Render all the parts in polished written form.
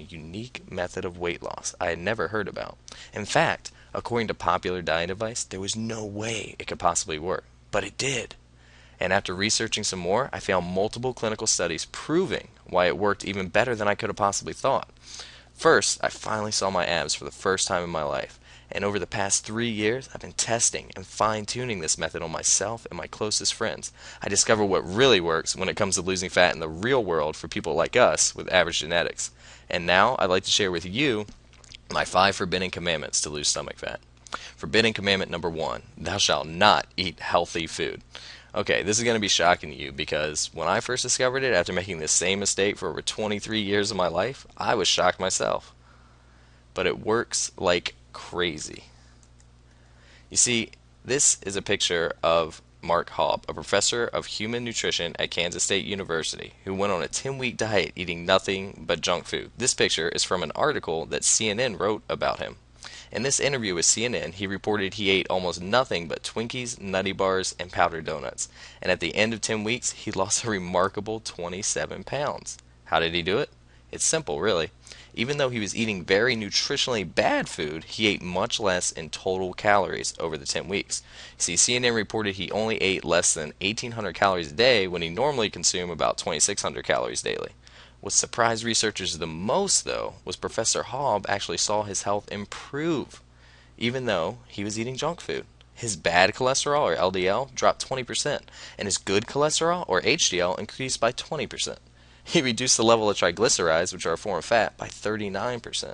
unique method of weight loss I had never heard about. In fact, according to popular diet advice, there was no way it could possibly work, but it did. And after researching some more, I found multiple clinical studies proving why it worked even better than I could have possibly thought. First, I finally saw my abs for the first time in my life, and over the past 3 years, I've been testing and fine-tuning this method on myself and my closest friends. I discovered what really works when it comes to losing fat in the real world for people like us with average genetics. And now, I'd like to share with you my 5 forbidden commandments to lose stomach fat. Forbidden commandment number 1, thou shalt not eat healthy food. Okay, this is going to be shocking to you because when I first discovered it after making the same mistake for over 23 years of my life, I was shocked myself. But it works like crazy. You see, this is a picture of Mark Haub, a professor of human nutrition at Kansas State University, who went on a 10-week diet eating nothing but junk food. This picture is from an article that CNN wrote about him. In this interview with CNN, he reported he ate almost nothing but Twinkies, Nutty Bars, and powdered donuts. And at the end of 10 weeks, he lost a remarkable 27 pounds. How did he do it? It's simple, really. Even though he was eating very nutritionally bad food, he ate much less in total calories over the 10 weeks. See, CNN reported he only ate less than 1,800 calories a day when he normally consumed about 2,600 calories daily. What surprised researchers the most, though, was Professor Haub actually saw his health improve, even though he was eating junk food. His bad cholesterol, or LDL, dropped 20%, and his good cholesterol, or HDL, increased by 20%. He reduced the level of triglycerides, which are a form of fat, by 39%.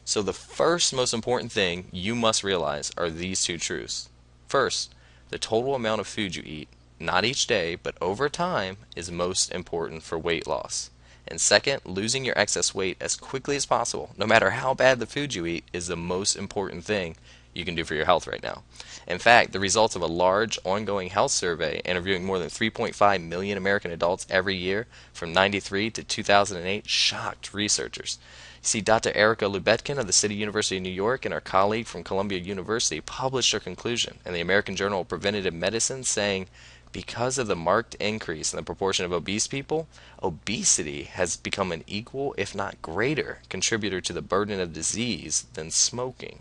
So the first most important thing you must realize are these 2 truths. First, the total amount of food you eat, not each day, but over time, is most important for weight loss. And second, losing your excess weight as quickly as possible, no matter how bad the food you eat, is the most important thing you can do for your health right now. In fact, the results of a large ongoing health survey interviewing more than 3.5 million American adults every year from 93 to 2008 shocked researchers. You see, Dr. Erica Lubetkin of the City University of New York and her colleague from Columbia University published their conclusion in the American Journal of Preventive Medicine, saying, because of the marked increase in the proportion of obese people, obesity has become an equal, if not greater, contributor to the burden of disease than smoking.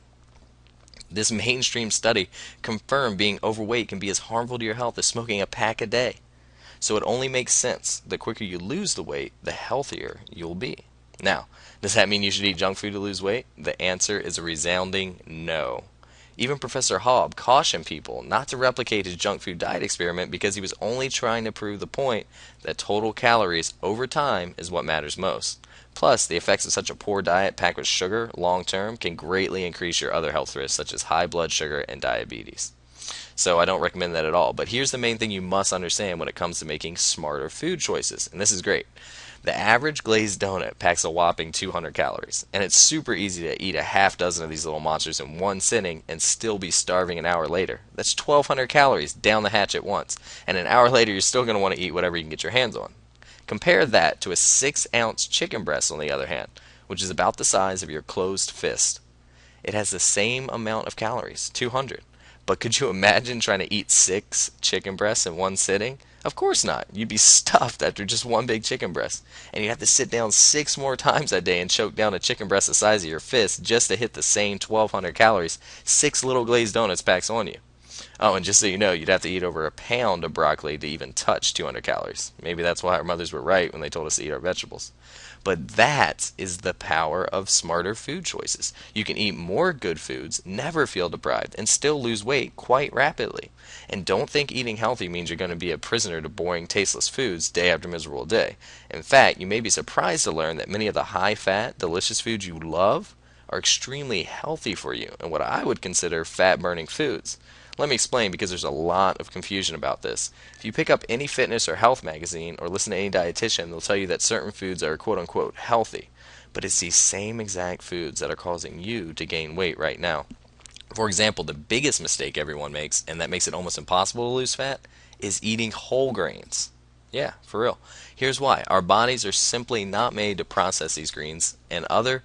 This mainstream study confirmed being overweight can be as harmful to your health as smoking a pack a day. So it only makes sense the quicker you lose the weight, the healthier you'll be. Now, does that mean you should eat junk food to lose weight? The answer is a resounding no. Even Professor Haub cautioned people not to replicate his junk food diet experiment because he was only trying to prove the point that total calories over time is what matters most. Plus, the effects of such a poor diet packed with sugar long term can greatly increase your other health risks such as high blood sugar and diabetes. So I don't recommend that at all. But here's the main thing you must understand when it comes to making smarter food choices, and this is great. The average glazed donut packs a whopping 200 calories, and it's super easy to eat a half dozen of these little monsters in one sitting and still be starving an hour later. That's 1,200 calories down the hatch at once, and an hour later you're still going to want to eat whatever you can get your hands on. Compare that to a 6-ounce chicken breast, on the other hand, which is about the size of your closed fist. It has the same amount of calories, 200. But could you imagine trying to eat 6 chicken breasts in one sitting? Of course not. You'd be stuffed after just one big chicken breast. And you'd have to sit down 6 more times that day and choke down a chicken breast the size of your fist just to hit the same 1,200 calories 6 little glazed donuts packs on you. Oh, and just so you know, you'd have to eat over a pound of broccoli to even touch 200 calories. Maybe that's why our mothers were right when they told us to eat our vegetables. But that is the power of smarter food choices. You can eat more good foods, never feel deprived, and still lose weight quite rapidly. And don't think eating healthy means you're going to be a prisoner to boring, tasteless foods day after miserable day. In fact, you may be surprised to learn that many of the high-fat, delicious foods you love are extremely healthy for you and what I would consider fat-burning foods. Let me explain, because there's a lot of confusion about this. If you pick up any fitness or health magazine or listen to any dietitian, they'll tell you that certain foods are quote-unquote healthy. But it's these same exact foods that are causing you to gain weight right now. For example, the biggest mistake everyone makes, and that makes it almost impossible to lose fat, is eating whole grains. Yeah, for real. Here's why. Our bodies are simply not made to process these grains and other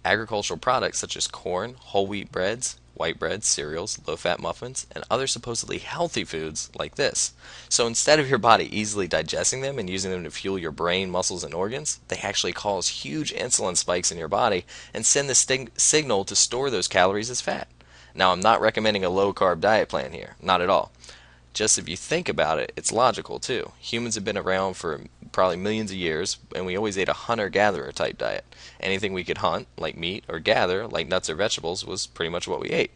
agricultural products such as corn, whole wheat breads, white bread, cereals, low-fat muffins, and other supposedly healthy foods like this. So instead of your body easily digesting them and using them to fuel your brain, muscles, and organs, they actually cause huge insulin spikes in your body and send the signal to store those calories as fat. Now, I'm not recommending a low-carb diet plan here, not at all. Just if you think about it, it's logical too. Humans have been around for probably millions of years, and we always ate a hunter-gatherer type diet. Anything we could hunt, like meat, or gather, like nuts or vegetables, was pretty much what we ate.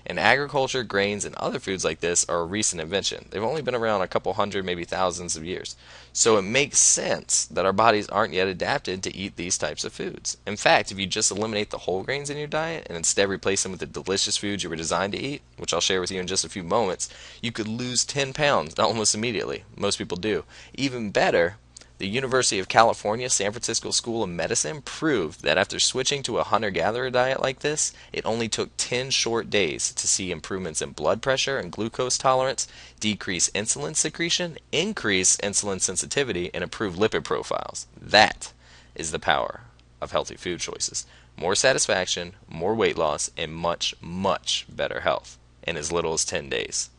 And agriculture, grains, and other foods like this are a recent invention. They've only been around a couple hundred, maybe thousands of years. So it makes sense that our bodies aren't yet adapted to eat these types of foods. In fact, if you just eliminate the whole grains in your diet and instead replace them with the delicious foods you were designed to eat, which I'll share with you in just a few moments, you could lose 10 pounds almost immediately. Most people do. Even better, the University of California, San Francisco School of Medicine proved that after switching to a hunter-gatherer diet like this, it only took 10 short days to see improvements in blood pressure and glucose tolerance, decrease insulin secretion, increase insulin sensitivity, and improve lipid profiles. That is the power of healthy food choices. More satisfaction, more weight loss, and much, much better health in as little as 10 days.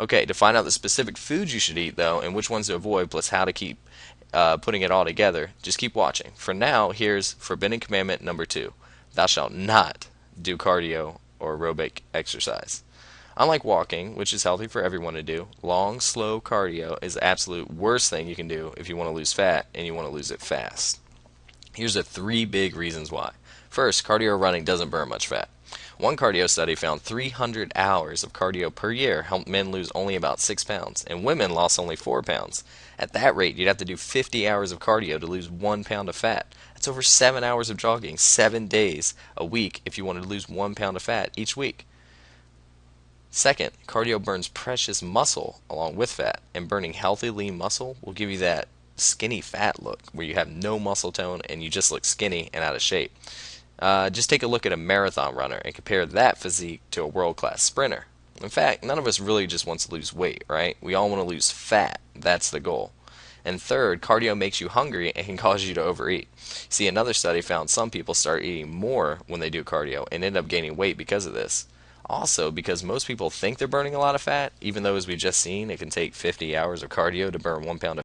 Okay, to find out the specific foods you should eat, though, and which ones to avoid, plus how to keep putting it all together, just keep watching. For now, here's forbidden commandment number 2. Thou shalt not do cardio or aerobic exercise. Unlike walking, which is healthy for everyone to do, long, slow cardio is the absolute worst thing you can do if you want to lose fat and you want to lose it fast. Here's the 3 big reasons why. First, cardio running doesn't burn much fat. One cardio study found 300 hours of cardio per year helped men lose only about 6 pounds, and women lost only 4 pounds. At that rate, you'd have to do 50 hours of cardio to lose 1 pound of fat. That's over 7 hours of jogging, 7 days a week if you wanted to lose 1 pound of fat each week. Second, cardio burns precious muscle along with fat, and burning healthy lean muscle will give you that skinny fat look where you have no muscle tone and you just look skinny and out of shape. Just take a look at a marathon runner and compare that physique to a world-class sprinter. In fact, none of us really just wants to lose weight, right? We all want to lose fat. That's the goal. And third, cardio makes you hungry and can cause you to overeat. See, another study found some people start eating more when they do cardio and end up gaining weight because of this. Also, because most people think they're burning a lot of fat, even though, as we just seen, it can take 50 hours of cardio to burn 1 pound of